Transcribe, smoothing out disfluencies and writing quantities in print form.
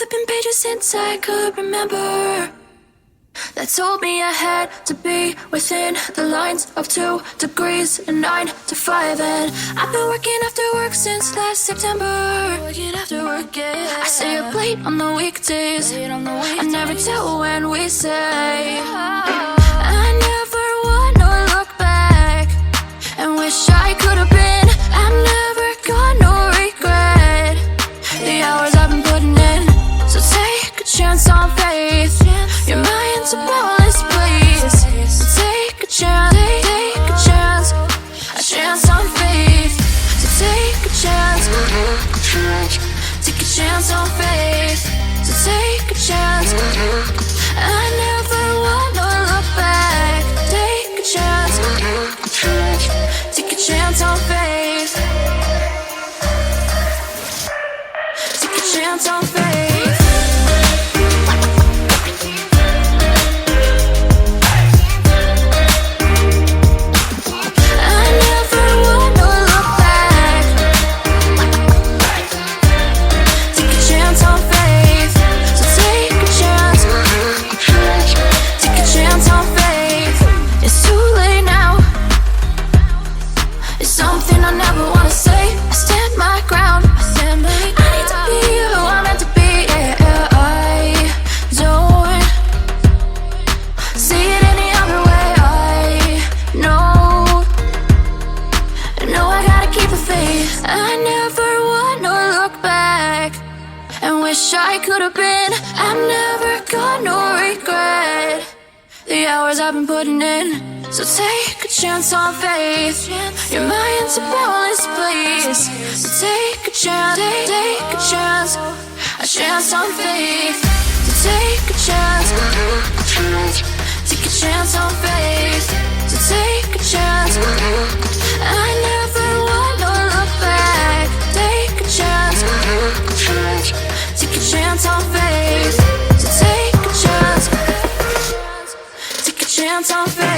flipping pages since I could remember, that told me I had to be within the lines of 2 degrees and 9 to 5. And I've been working after work since last September. Working after work, yeah. I stay up late on the weekdays. I never tell when we say. I never wanna look back and wish I could have been. I'm never gonna regret the hours I've been putting in. So take a chance on faith. Your mind's a boundless place. So take a chance, take a chance on faith. So take a chance, take a chance on faith. So take a chance. I never wanna look back. Take a chance, take a chance on faith. Take a chance on faith. I could have been. I'm never gonna regret the hours I've been putting in. So take a chance on faith. Your mind's a boundless place. So take a chance, take a chance on faith. So take a chance, take a chance on faith. So take a chance. I never wanna look back. Take a chance, take a chance on faith. So take a chance, take a chance on faith.